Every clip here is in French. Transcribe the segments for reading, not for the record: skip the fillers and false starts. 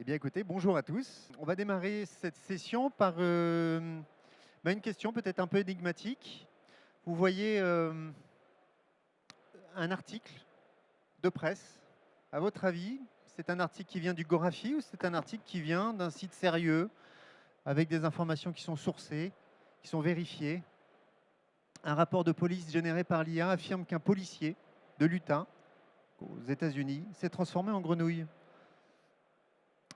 Eh bien, écoutez, bonjour à tous. On va démarrer cette session par une question peut-être un peu énigmatique. Vous voyez un article de presse. À votre avis, c'est un article qui vient du Gorafi ou c'est un article qui vient d'un site sérieux avec des informations qui sont sourcées, qui sont vérifiées? Un rapport de police généré par l'IA affirme qu'un policier de l'Utah, aux États-Unis, s'est transformé en grenouille.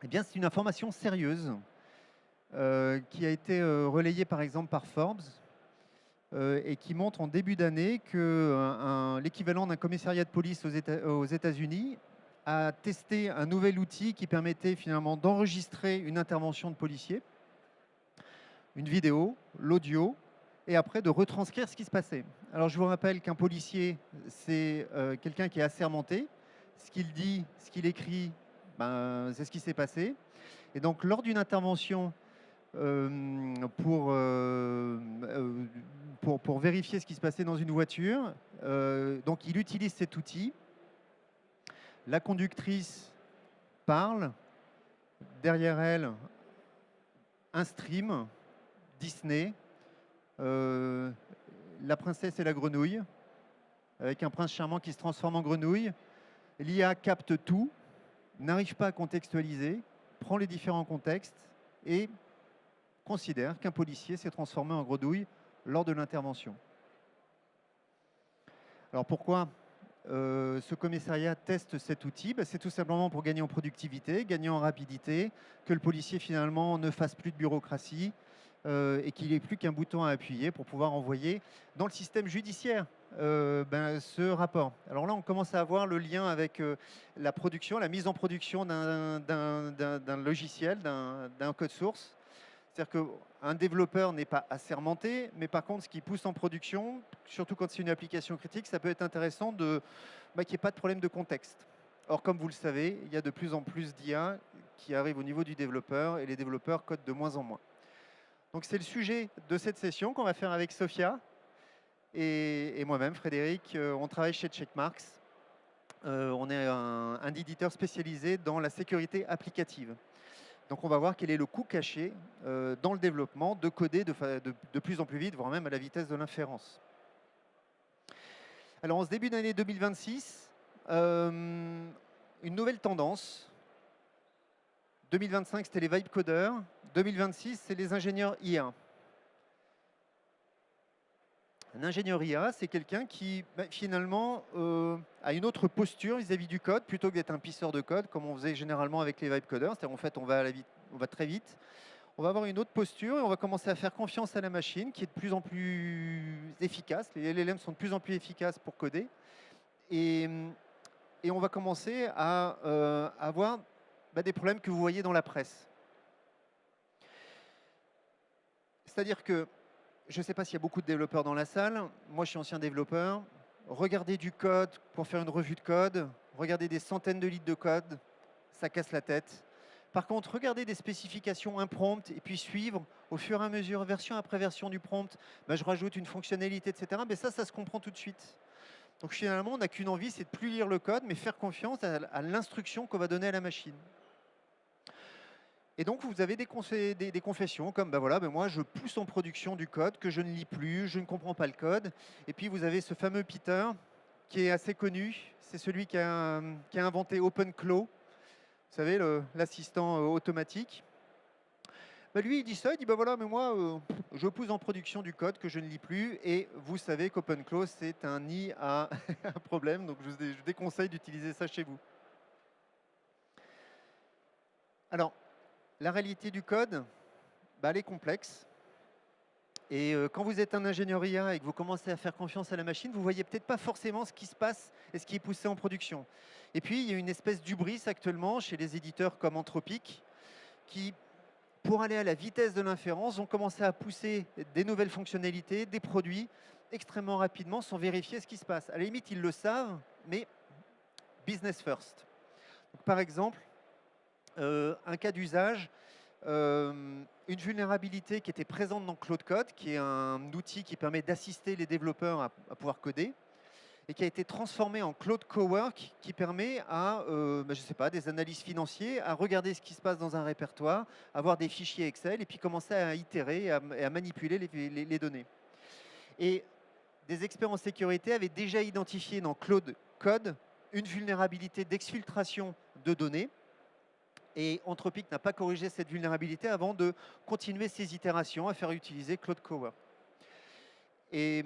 Eh bien, c'est une information sérieuse qui a été relayée par exemple par Forbes et qui montre en début d'année que l'équivalent d'un commissariat de police aux États-Unis a testé un nouvel outil qui permettait finalement d'enregistrer une intervention de policier, une vidéo, l'audio, et après de retranscrire ce qui se passait. Alors je vous rappelle qu'un policier, c'est quelqu'un qui est assermenté. Ce qu'il dit, ce qu'il écrit, c'est ce qui s'est passé. Et donc lors d'une intervention pour vérifier ce qui se passait dans une voiture. Donc il utilise cet outil. La conductrice parle. Derrière elle, un stream, Disney, La princesse et la grenouille, avec un prince charmant qui se transforme en grenouille. L'IA capte tout, n'arrive pas à contextualiser, prend les différents contextes et considère qu'un policier s'est transformé en grenouille lors de l'intervention. Alors pourquoi ce commissariat teste cet outil? C'est tout simplement pour gagner en productivité, gagner en rapidité, que le policier finalement ne fasse plus de bureaucratie et qu'il n'ait plus qu'un bouton à appuyer pour pouvoir envoyer dans le système judiciaire ce rapport. Alors là, on commence à avoir le lien avec la production, la mise en production d'un logiciel, d'un code source. C'est-à-dire qu'un développeur n'est pas assermenté, mais par contre, ce qui pousse en production, surtout quand c'est une application critique, ça peut être intéressant qu'il n'y ait pas de problème de contexte. Or, comme vous le savez, il y a de plus en plus d'IA qui arrivent au niveau du développeur et les développeurs codent de moins en moins. Donc, c'est le sujet de cette session qu'on va faire avec Sophia et moi-même, Frédéric. On travaille chez Checkmarks. On est un éditeur spécialisé dans la sécurité applicative. Donc on va voir quel est le coût caché dans le développement de coder de plus en plus vite, voire même à la vitesse de l'inférence. Alors en ce début d'année 2026, une nouvelle tendance. 2025, c'était les vibe codeurs. 2026, c'est les ingénieurs IA. Un ingénieur IA, c'est quelqu'un qui finalement a une autre posture vis-à-vis du code, plutôt que d'être un pisseur de code, comme on faisait généralement avec les vibe codeurs. C'est-à-dire en fait, on va très vite. On va avoir une autre posture et on va commencer à faire confiance à la machine qui est de plus en plus efficace. Les LLM sont de plus en plus efficaces pour coder. Et on va commencer à avoir des problèmes que vous voyez dans la presse. C'est-à-dire que, je ne sais pas s'il y a beaucoup de développeurs dans la salle. Moi, je suis ancien développeur. Regarder du code pour faire une revue de code, regarder des centaines de litres de code, ça casse la tête. Par contre, regarder des spécifications impromptes et puis suivre au fur et à mesure, version après version du prompt, je rajoute une fonctionnalité, etc. Mais ça se comprend tout de suite. Donc finalement, on n'a qu'une envie, c'est de plus lire le code, mais faire confiance à l'instruction qu'on va donner à la machine. Et donc, vous avez des confessions comme, moi, je pousse en production du code que je ne lis plus, je ne comprends pas le code. Et puis, vous avez ce fameux Peter qui est assez connu. C'est celui qui a inventé OpenClaw, vous savez, l'assistant automatique. Lui, il dit ça, il dit, mais moi, je pousse en production du code que je ne lis plus. Et vous savez qu'OpenClaw, c'est un nid à un problème. Donc, je vous déconseille d'utiliser ça chez vous. Alors, la réalité du code, elle est complexe. Et quand vous êtes un ingénieur IA et que vous commencez à faire confiance à la machine, vous ne voyez peut-être pas forcément ce qui se passe et ce qui est poussé en production. Et puis, il y a une espèce d'hubris actuellement chez les éditeurs comme Anthropic qui, pour aller à la vitesse de l'inférence, ont commencé à pousser des nouvelles fonctionnalités, des produits extrêmement rapidement sans vérifier ce qui se passe. À la limite, ils le savent, mais business first. Donc, par exemple, un cas d'usage, une vulnérabilité qui était présente dans Claude Code, qui est un outil qui permet d'assister les développeurs à pouvoir coder. et qui a été transformé en Cloud Cowork, qui permet à, je sais pas, des analystes financiers, à regarder ce qui se passe dans un répertoire, avoir des fichiers Excel, et puis commencer à itérer et à manipuler les données. Et des experts en sécurité avaient déjà identifié dans Cloud Code une vulnérabilité d'exfiltration de données. Et Anthropic n'a pas corrigé cette vulnérabilité avant de continuer ses itérations à faire utiliser Cloud Cowork. Et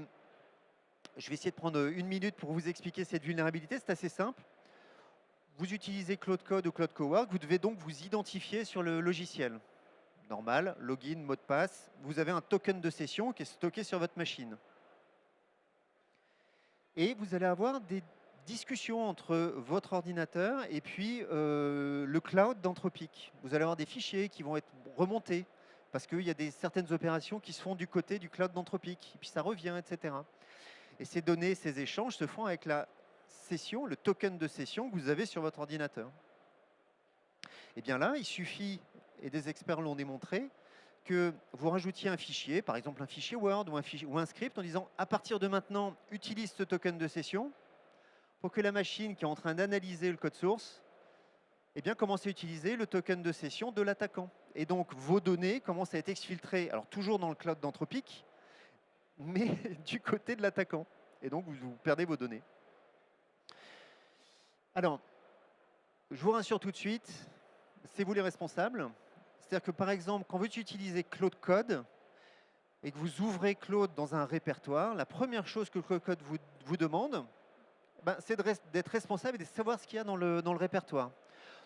je vais essayer de prendre 1 minute pour vous expliquer cette vulnérabilité. C'est assez simple. Vous utilisez Cloud Code ou Cloud Cowork, vous devez donc vous identifier sur le logiciel. Normal, login, mot de passe. Vous avez un token de session qui est stocké sur votre machine. Et vous allez avoir des discussions entre votre ordinateur et puis le cloud d'Anthropic. Vous allez avoir des fichiers qui vont être remontés parce qu'il y a certaines opérations qui se font du côté du cloud d'Anthropic, et puis ça revient, etc. Et ces données, ces échanges se font avec la session, le token de session que vous avez sur votre ordinateur. Et bien là, il suffit, et des experts l'ont démontré, que vous rajoutiez un fichier, par exemple un fichier Word ou un script, en disant à partir de maintenant, utilise ce token de session pour que la machine qui est en train d'analyser le code source commence à utiliser le token de session de l'attaquant. Et donc vos données commencent à être exfiltrées, alors toujours dans le cloud d'Anthropic, mais du côté de l'attaquant. Et donc vous perdez vos données. Alors, je vous rassure tout de suite, c'est vous les responsables. C'est-à-dire que par exemple, quand vous utilisez Cloud Code et que vous ouvrez Cloud dans un répertoire, la première chose que Cloud Code vous demande, c'est d'être responsable et de savoir ce qu'il y a dans le répertoire.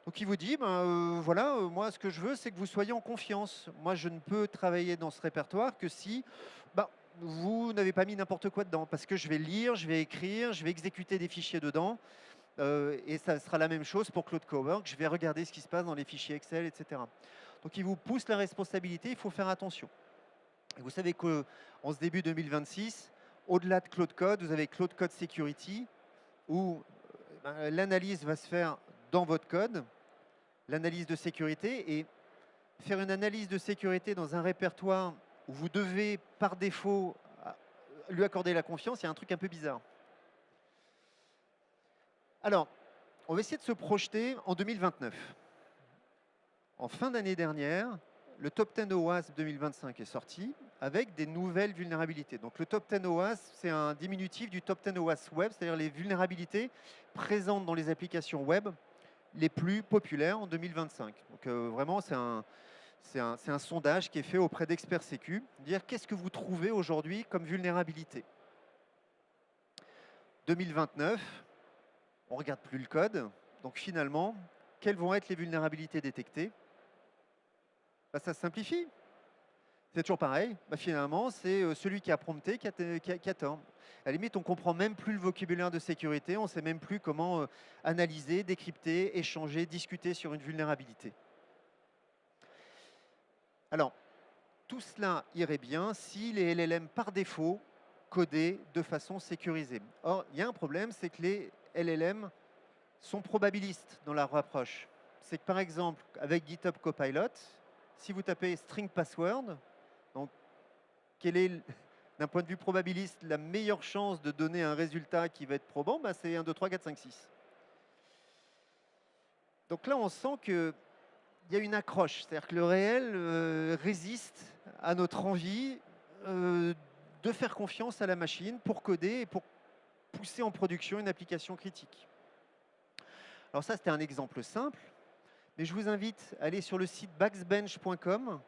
Donc il vous dit, voilà, moi ce que je veux, c'est que vous soyez en confiance. Moi je ne peux travailler dans ce répertoire que si vous n'avez pas mis n'importe quoi dedans, parce que je vais lire, je vais écrire, je vais exécuter des fichiers dedans, et ça sera la même chose pour Cloud Cowork, je vais regarder ce qui se passe dans les fichiers Excel, etc. Donc il vous pousse la responsabilité, il faut faire attention. Et vous savez qu'en ce début 2026, au-delà de Cloud Code, vous avez Cloud Code Security, où l'analyse va se faire dans votre code, l'analyse de sécurité, et faire une analyse de sécurité dans un répertoire où vous devez, par défaut, lui accorder la confiance, il y a un truc un peu bizarre. Alors, on va essayer de se projeter en 2029. En fin d'année dernière, le Top 10 OWASP 2025 est sorti avec des nouvelles vulnérabilités. Donc le Top 10 OWASP, c'est un diminutif du Top 10 OWASP Web, c'est-à-dire les vulnérabilités présentes dans les applications web les plus populaires en 2025. Donc vraiment, c'est un sondage qui est fait auprès d'experts sécu, dire qu'est-ce que vous trouvez aujourd'hui comme vulnérabilité. 2029, on ne regarde plus le code, donc finalement, quelles vont être les vulnérabilités détectées? Ça se simplifie. C'est toujours pareil. Finalement, c'est celui qui a prompté qui a tort. À la limite, on ne comprend même plus le vocabulaire de sécurité, on ne sait même plus comment analyser, décrypter, échanger, discuter sur une vulnérabilité. Alors, tout cela irait bien si les LLM, par défaut, codaient de façon sécurisée. Or, il y a un problème, c'est que les LLM sont probabilistes dans leur approche. C'est que, par exemple, avec GitHub Copilot, si vous tapez string password, donc quelle est, d'un point de vue probabiliste, la meilleure chance de donner un résultat qui va être probant, c'est 1, 2, 3, 4, 5, 6. Donc là, on sent qu'il y a une accroche, c'est-à-dire que le réel résiste à notre envie de faire confiance à la machine pour coder et pour pousser en production une application critique. Alors ça, c'était un exemple simple. Mais je vous invite à aller sur le site baxbench.com,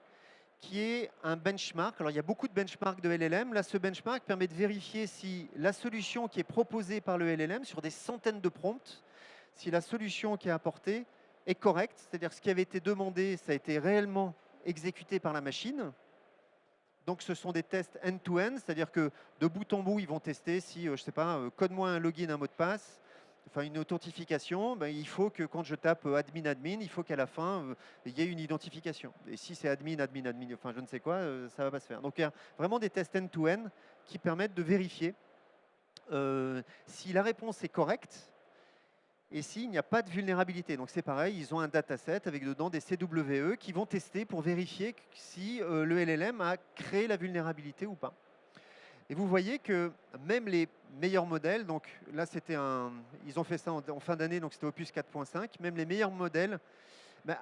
qui est un benchmark. Alors, il y a beaucoup de benchmarks de LLM. Là, ce benchmark permet de vérifier si la solution qui est proposée par le LLM, sur des centaines de prompts, si la solution qui est apportée est correcte, c'est-à-dire ce qui avait été demandé, ça a été réellement exécuté par la machine. Donc, ce sont des tests end-to-end, c'est-à-dire que de bout en bout, ils vont tester si, je ne sais pas, code-moi un login, un mot de passe, enfin une authentification, il faut que quand je tape admin, il faut qu'à la fin, il y ait une identification. Et si c'est admin, enfin je ne sais quoi, ça ne va pas se faire. Donc il y a vraiment des tests end-to-end qui permettent de vérifier si la réponse est correcte et s'il n'y a pas de vulnérabilité. Donc c'est pareil, ils ont un dataset avec dedans des CWE qui vont tester pour vérifier si le LLM a créé la vulnérabilité ou pas. Et vous voyez que même les meilleurs modèles, donc là ils ont fait ça en fin d'année, donc c'était Opus 4.5, même les meilleurs modèles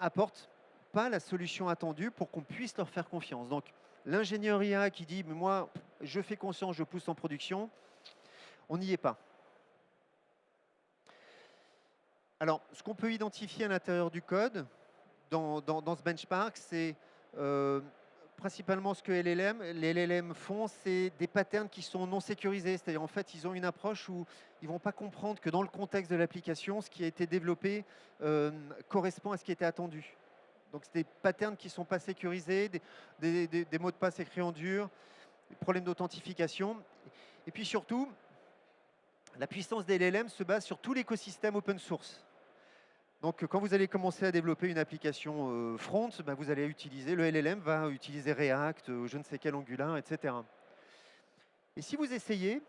apportent pas la solution attendue pour qu'on puisse leur faire confiance. Donc l'ingénieur IA qui dit mais moi je fais confiance, je pousse en production, on n'y est pas. Alors ce qu'on peut identifier à l'intérieur du code dans ce benchmark, c'est principalement ce que les LLM font, c'est des patterns qui sont non sécurisés. C'est-à-dire, en fait, ils ont une approche où ils ne vont pas comprendre que dans le contexte de l'application, ce qui a été développé correspond à ce qui était attendu. Donc, c'est des patterns qui ne sont pas sécurisés, des mots de passe écrits en dur, des problèmes d'authentification. Et puis surtout, la puissance des LLM se base sur tout l'écosystème open source. Donc, quand vous allez commencer à développer une application front, vous allez utiliser, le LLM va utiliser React, je ne sais quel Angular, etc. Et si vous essayez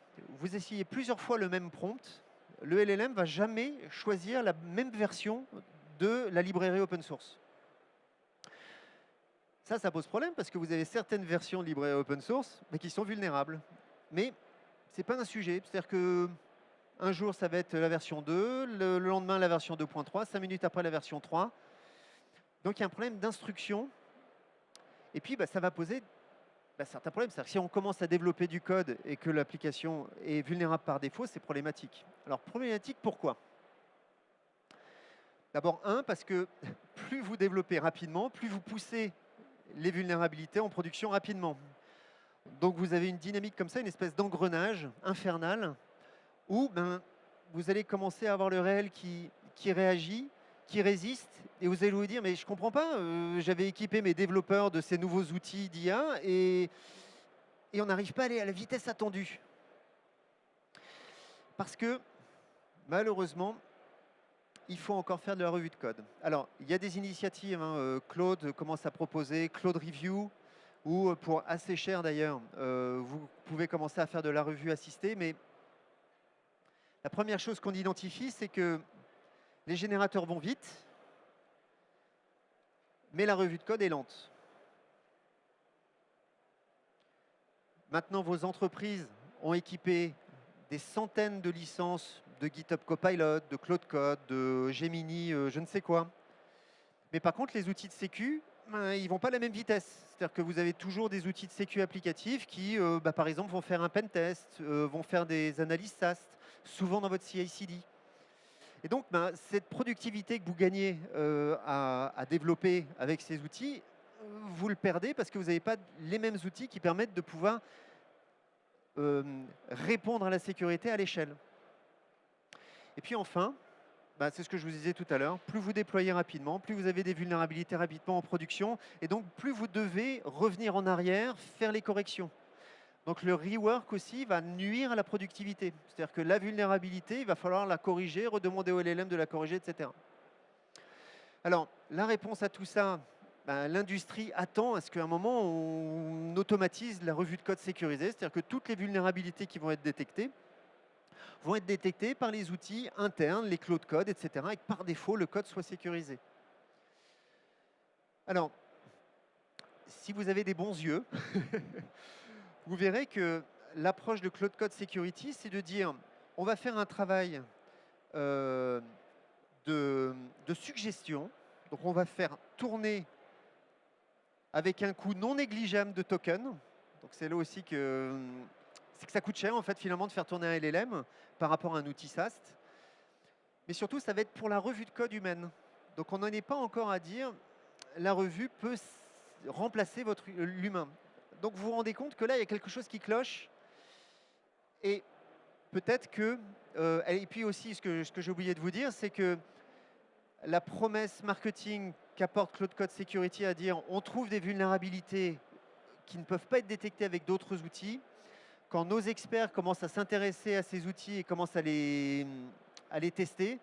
plusieurs fois le même prompt, le LLM ne va jamais choisir la même version de la librairie open source. Ça pose problème parce que vous avez certaines versions de librairie open source qui sont vulnérables. Mais ce n'est pas un sujet. C'est-à-dire que un jour, ça va être la version 2, le lendemain, la version 2.3, 5 minutes après, la version 3. Donc, il y a un problème d'instruction. Et puis, ça va poser certains problèmes. C'est-à-dire que si on commence à développer du code et que l'application est vulnérable par défaut, c'est problématique. Alors, problématique, pourquoi? D'abord, parce que plus vous développez rapidement, plus vous poussez les vulnérabilités en production rapidement. Donc, vous avez une dynamique comme ça, une espèce d'engrenage infernal, où vous allez commencer à avoir le réel qui réagit, qui résiste, et vous allez vous dire, mais je ne comprends pas, j'avais équipé mes développeurs de ces nouveaux outils d'IA, et on n'arrive pas à aller à la vitesse attendue. Parce que, malheureusement, il faut encore faire de la revue de code. Alors, il y a des initiatives, Claude commence à proposer Claude Review, ou pour assez cher d'ailleurs, vous pouvez commencer à faire de la revue assistée, mais la première chose qu'on identifie, c'est que les générateurs vont vite, mais la revue de code est lente. Maintenant, vos entreprises ont équipé des centaines de licences de GitHub Copilot, de Claude Code, de Gemini, je ne sais quoi. Mais par contre, les outils de sécu, ils ne vont pas à la même vitesse. C'est-à-dire que vous avez toujours des outils de sécu applicatifs qui, par exemple, vont faire un pen test, vont faire des analyses SAST, souvent dans votre CI/CD. Et donc, cette productivité que vous gagnez à développer avec ces outils, vous le perdez parce que vous n'avez pas les mêmes outils qui permettent de pouvoir répondre à la sécurité à l'échelle. Et puis enfin, c'est ce que je vous disais tout à l'heure, plus vous déployez rapidement, plus vous avez des vulnérabilités rapidement en production, et donc plus vous devez revenir en arrière, faire les corrections. Donc le rework aussi va nuire à la productivité. C'est-à-dire que la vulnérabilité, il va falloir la corriger, redemander au LLM de la corriger, etc. Alors, la réponse à tout ça, l'industrie attend à ce qu'à un moment, on automatise la revue de code sécurisée. C'est-à-dire que toutes les vulnérabilités qui vont être détectées par les outils internes, les Claude Code, etc. et que par défaut, le code soit sécurisé. Alors, si vous avez des bons yeux, vous verrez que l'approche de Claude Code Security, c'est de dire on va faire un travail de suggestion. Donc, on va faire tourner avec un coût non négligeable de tokens. Donc, c'est là aussi que ça coûte cher, en fait, finalement, de faire tourner un LLM par rapport à un outil SAST. Mais surtout, ça va être pour la revue de code humaine. Donc, on n'en est pas encore à dire la revue peut remplacer l'humain. Donc, vous vous rendez compte que là, il y a quelque chose qui cloche. Et peut-être que... et puis aussi, ce que j'ai oublié de vous dire, c'est que la promesse marketing qu'apporte Claude Code Security à dire on trouve des vulnérabilités qui ne peuvent pas être détectées avec d'autres outils, quand nos experts commencent à s'intéresser à ces outils et commencent à les tester,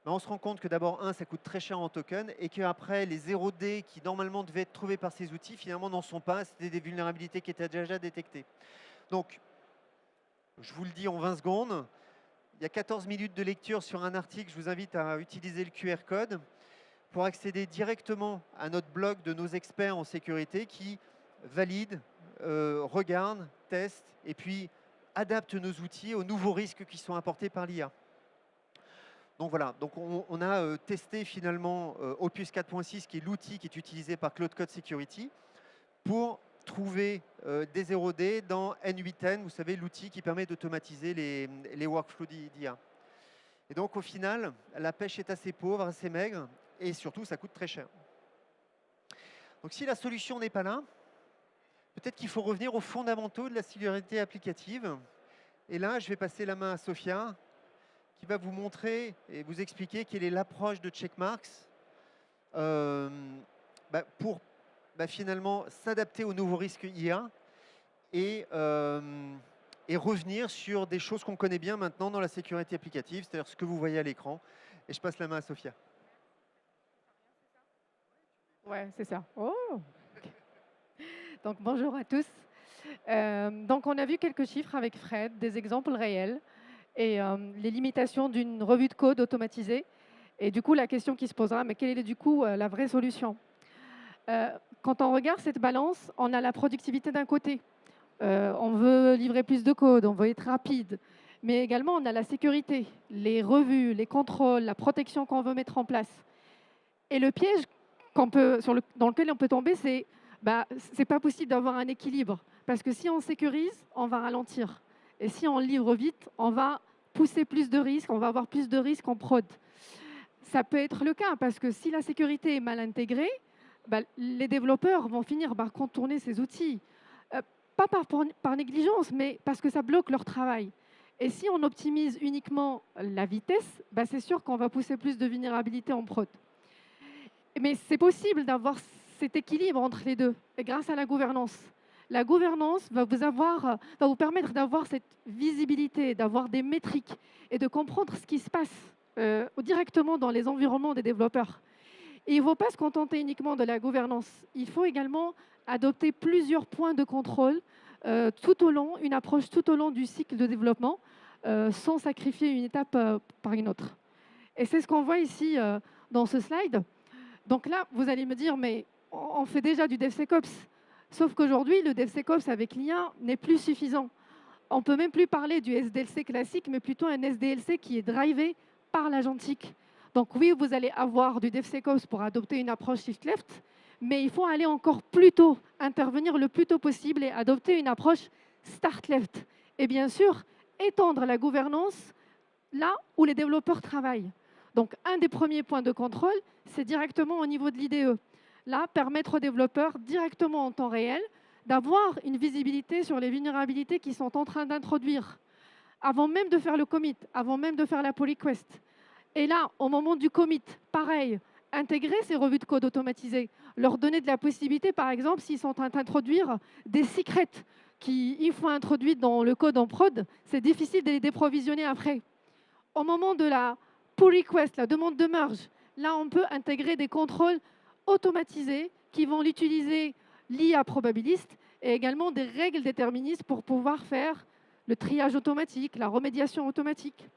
on se rend compte que d'abord, ça coûte très cher en token et qu'après, les 0D qui normalement devaient être trouvés par ces outils, finalement n'en sont pas. C'était des vulnérabilités qui étaient déjà détectées. Donc, je vous le dis en 20 secondes, il y a 14 minutes de lecture sur un article. Je vous invite à utiliser le QR code pour accéder directement à notre blog de nos experts en sécurité qui valident regarde, teste et puis adapte nos outils aux nouveaux risques qui sont apportés par l'IA. Donc voilà, donc on a testé finalement Opus 4.6, qui est l'outil qui est utilisé par Cloud Code Security, pour trouver des 0D dans N8N, vous savez, l'outil qui permet d'automatiser les workflows d'IA. Et donc au final, la pêche est assez pauvre, assez maigre, et surtout ça coûte très cher. Donc si la solution n'est pas là, peut-être qu'il faut revenir aux fondamentaux de la sécurité applicative. Et là, je vais passer la main à Sophia, qui va vous montrer et vous expliquer quelle est l'approche de Checkmarx pour finalement s'adapter aux nouveaux risques IA et revenir sur des choses qu'on connaît bien maintenant dans la sécurité applicative, c'est-à-dire ce que vous voyez à l'écran. Et je passe la main à Sophia. Ouais, c'est ça. Oh. Donc bonjour à tous. Donc on a vu quelques chiffres avec Fred, des exemples réels et les limitations d'une revue de code automatisée. Et du coup, la question qui se posera, mais quelle est du coup la vraie solution? Quand on regarde cette balance, on a la productivité d'un côté. On veut livrer plus de code, on veut être rapide. Mais également, on a la sécurité, les revues, les contrôles, la protection qu'on veut mettre en place. Et le piège dans lequel on peut tomber, c'est c'est pas possible d'avoir un équilibre. Parce que si on sécurise, on va ralentir. Et si on livre vite, on va pousser plus de risques, on va avoir plus de risques en prod. Ça peut être le cas, parce que si la sécurité est mal intégrée, les développeurs vont finir par contourner ces outils. Pas par négligence, mais parce que ça bloque leur travail. Et si on optimise uniquement la vitesse, c'est sûr qu'on va pousser plus de vulnérabilité en prod. Mais c'est possible d'avoir cet équilibre entre les deux, et grâce à la gouvernance. La gouvernance va vous permettre d'avoir cette visibilité, d'avoir des métriques et de comprendre ce qui se passe directement dans les environnements des développeurs. Et il ne faut pas se contenter uniquement de la gouvernance. Il faut également adopter plusieurs points de contrôle une approche tout au long du cycle de développement, sans sacrifier une étape par une autre. Et c'est ce qu'on voit ici dans ce slide. Donc là, vous allez me dire, mais on fait déjà du DevSecOps. Sauf qu'aujourd'hui, le DevSecOps avec l'IA n'est plus suffisant. On ne peut même plus parler du SDLC classique, mais plutôt un SDLC qui est drivé par l'agentique. Donc oui, vous allez avoir du DevSecOps pour adopter une approche shift-left, mais il faut aller encore plus tôt, intervenir le plus tôt possible et adopter une approche start-left. Et bien sûr, étendre la gouvernance là où les développeurs travaillent. Donc, un des premiers points de contrôle, c'est directement au niveau de l'IDE. Là, permettre aux développeurs, directement en temps réel, d'avoir une visibilité sur les vulnérabilités qu'ils sont en train d'introduire, avant même de faire le commit, avant même de faire la pull request. Et là, au moment du commit, pareil, intégrer ces revues de code automatisées, leur donner de la possibilité, par exemple, s'ils sont en train d'introduire des secrets qui, une fois introduits dans le code en prod, c'est difficile de les déprovisionner après. Au moment de la pull request, la demande de merge, là, on peut intégrer des contrôles automatisés qui vont l'utiliser l'IA probabiliste et également des règles déterministes pour pouvoir faire le triage automatique, la remédiation automatique.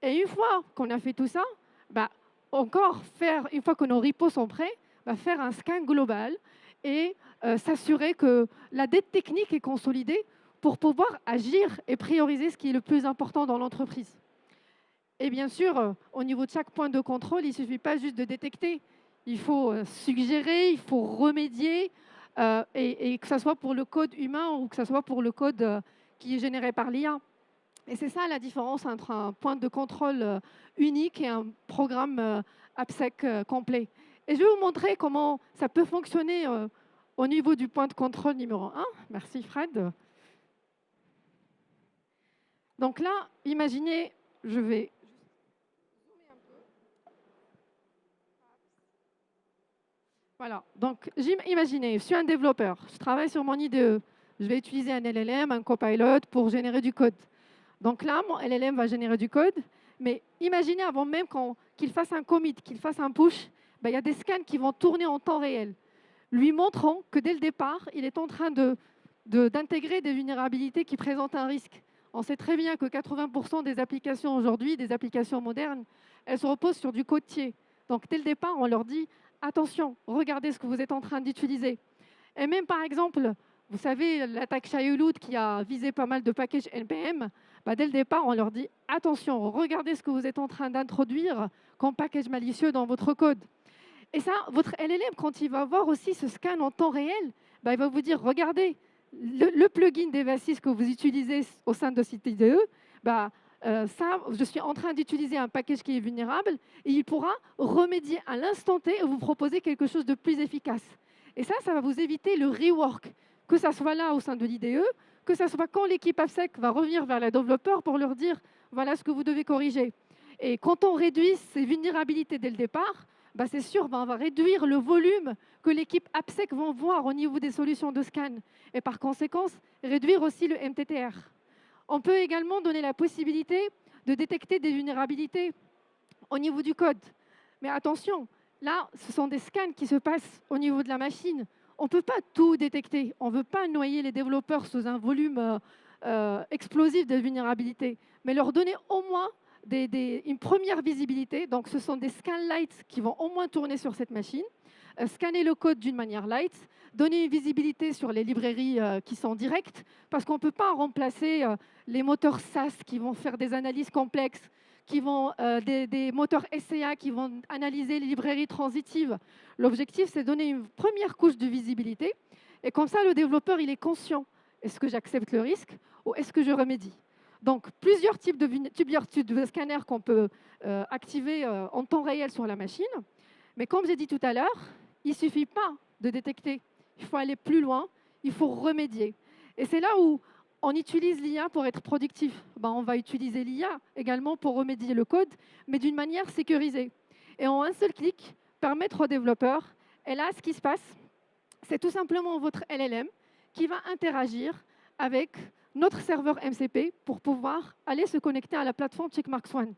Et une fois qu'on a fait tout ça, une fois que nos repos sont prêts, faire un scan global et s'assurer que la dette technique est consolidée pour pouvoir agir et prioriser ce qui est le plus important dans l'entreprise. Et bien sûr, au niveau de chaque point de contrôle, il ne suffit pas juste de détecter. Il faut suggérer, il faut remédier, et que ce soit pour le code humain ou que ce soit pour le code qui est généré par l'IA. Et c'est ça la différence entre un point de contrôle unique et un programme AppSec complet. Et je vais vous montrer comment ça peut fonctionner au niveau du point de contrôle numéro 1. Merci Fred. Donc là, imaginez, je vais zoomer un peu. Voilà, donc imaginez, je suis un développeur, je travaille sur mon IDE, je vais utiliser un LLM, un copilot pour générer du code. Donc là, mon LLM va générer du code, mais imaginez avant même qu'il fasse un commit, qu'il fasse un push, il y a des scans qui vont tourner en temps réel, lui montrant que dès le départ, il est en train d'intégrer des vulnérabilités qui présentent un risque. On sait très bien que 80% des applications aujourd'hui, des applications modernes, elles se reposent sur du codier. Donc dès le départ, on leur dit « Attention, regardez ce que vous êtes en train d'utiliser ». Et même par exemple, vous savez, l'attaque Shayloud qui a visé pas mal de packages NPM, bah, dès le départ, on leur dit attention, regardez ce que vous êtes en train d'introduire comme package malicieux dans votre code. Et ça, votre LLM, quand il va voir aussi ce scan en temps réel, bah, il va vous dire regardez, le plugin d'Eva6 que vous utilisez au sein de cette IDE, bah, ça, je suis en train d'utiliser un package qui est vulnérable et il pourra remédier à l'instant T et vous proposer quelque chose de plus efficace. Et ça va vous éviter le rework, que ça soit là au sein de l'IDE, que ça soit quand l'équipe AppSec va revenir vers les développeurs pour leur dire voilà ce que vous devez corriger. Et quand on réduit ces vulnérabilités dès le départ, bah c'est sûr, bah on va réduire le volume que l'équipe AppSec va voir au niveau des solutions de scan. Et par conséquent, réduire aussi le MTTR. On peut également donner la possibilité de détecter des vulnérabilités au niveau du code. Mais attention, là, ce sont des scans qui se passent au niveau de la machine. On ne peut pas tout détecter. On ne veut pas noyer les développeurs sous un volume explosif de vulnérabilités, mais leur donner au moins une première visibilité. Donc, ce sont des scans light qui vont au moins tourner sur cette machine, scanner le code d'une manière light, donner une visibilité sur les librairies qui sont directes, parce qu'on ne peut pas remplacer les moteurs SAS qui vont faire des analyses complexes, qui vont des moteurs SCA qui vont analyser les librairies transitives. L'objectif, c'est de donner une première couche de visibilité, et comme ça, le développeur, il est conscient. Est-ce que j'accepte le risque ou est-ce que je remédie? Donc, plusieurs types de scanners qu'on peut activer en temps réel sur la machine. Mais comme j'ai dit tout à l'heure, il ne suffit pas de détecter. Il faut aller plus loin, il faut remédier. Et c'est là où on utilise l'IA pour être productif. Ben, on va utiliser l'IA également pour remédier le code, mais d'une manière sécurisée. Et en un seul clic, permettre aux développeurs, et là, ce qui se passe, c'est tout simplement votre LLM qui va interagir avec notre serveur MCP pour pouvoir aller se connecter à la plateforme Checkmarx One.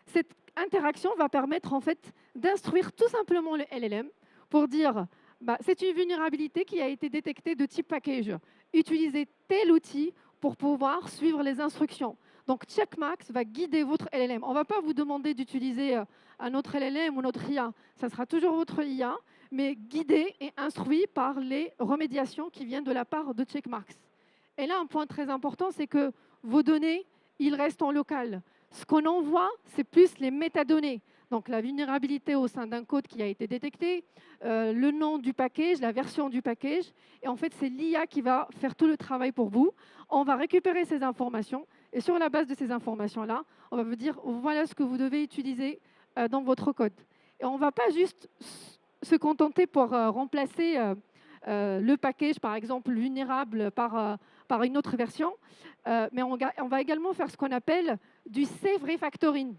Cette interaction va permettre en fait d'instruire tout simplement le LLM pour dire bah, c'est une vulnérabilité qui a été détectée de type package. Utilisez tel outil pour pouvoir suivre les instructions. Donc Checkmarx va guider votre LLM. On ne va pas vous demander d'utiliser un autre LLM ou notre IA. Ça sera toujours votre IA, mais guidé et instruit par les remédiations qui viennent de la part de Checkmarx. Et là, un point très important, c'est que vos données, ils restent en local. Ce qu'on envoie, c'est plus les métadonnées. Donc la vulnérabilité au sein d'un code qui a été détecté, le nom du package, la version du package. Et en fait, c'est l'IA qui va faire tout le travail pour vous. On va récupérer ces informations. Et sur la base de ces informations-là, on va vous dire, voilà ce que vous devez utiliser dans votre code. Et on ne va pas juste se contenter pour remplacer le package, par exemple, vulnérable par une autre version, mais on va également faire ce qu'on appelle du safe refactoring.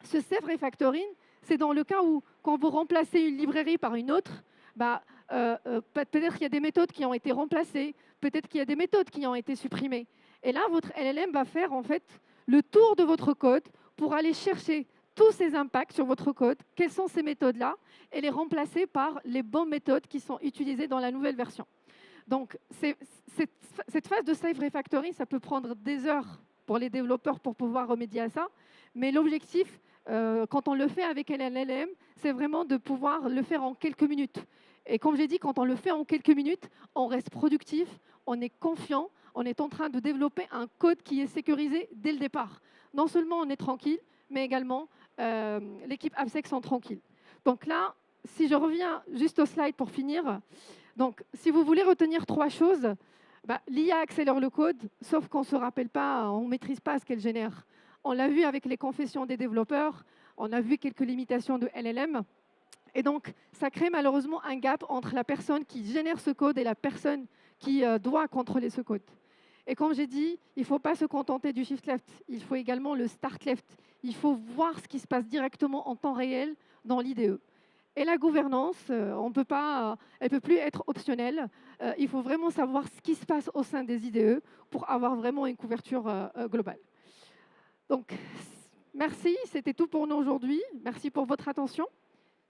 Ce safe refactoring, c'est dans le cas où, quand vous remplacez une librairie par une autre, bah, peut-être qu'il y a des méthodes qui ont été remplacées, peut-être qu'il y a des méthodes qui ont été supprimées. Et là, votre LLM va faire en fait le tour de votre code pour aller chercher tous ces impacts sur votre code, quelles sont ces méthodes-là, et les remplacer par les bonnes méthodes qui sont utilisées dans la nouvelle version. Donc, cette phase de safe refactoring, ça peut prendre des heures pour les développeurs pour pouvoir remédier à ça, mais l'objectif, quand on le fait avec LLM, c'est vraiment de pouvoir le faire en quelques minutes. Et comme j'ai dit, quand on le fait en quelques minutes, on reste productif, on est confiant, on est en train de développer un code qui est sécurisé dès le départ. Non seulement on est tranquille, mais également l'équipe AppSec sont tranquilles. Donc là, si je reviens juste au slide pour finir, donc si vous voulez retenir 3 choses, bah, l'IA accélère le code, sauf qu'on ne se rappelle pas, on ne maîtrise pas ce qu'elle génère. On l'a vu avec les confessions des développeurs, on a vu quelques limitations de LLM, et donc ça crée malheureusement un gap entre la personne qui génère ce code et la personne qui doit contrôler ce code. Et comme j'ai dit, il ne faut pas se contenter du shift left, il faut également le start left. Il faut voir ce qui se passe directement en temps réel dans l'IDE. Et la gouvernance, elle ne peut plus être optionnelle. Il faut vraiment savoir ce qui se passe au sein des IDE pour avoir vraiment une couverture globale. Donc, merci, c'était tout pour nous aujourd'hui. Merci pour votre attention.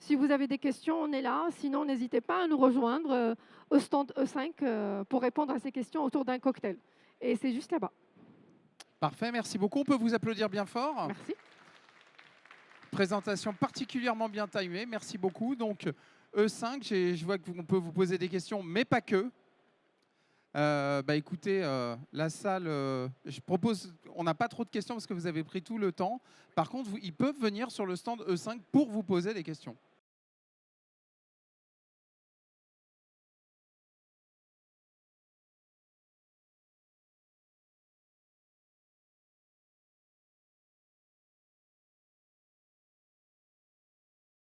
Si vous avez des questions, on est là. Sinon, n'hésitez pas à nous rejoindre au stand E5 pour répondre à ces questions autour d'un cocktail. Et c'est juste là-bas. Parfait, merci beaucoup. On peut vous applaudir bien fort. Merci. Présentation particulièrement bien timée. Merci beaucoup. Donc, E5, je vois qu'on peut vous poser des questions, mais pas que. Écoutez, la salle, je propose, on n'a pas trop de questions parce que vous avez pris tout le temps. Par contre, ils peuvent venir sur le stand E5 pour vous poser des questions.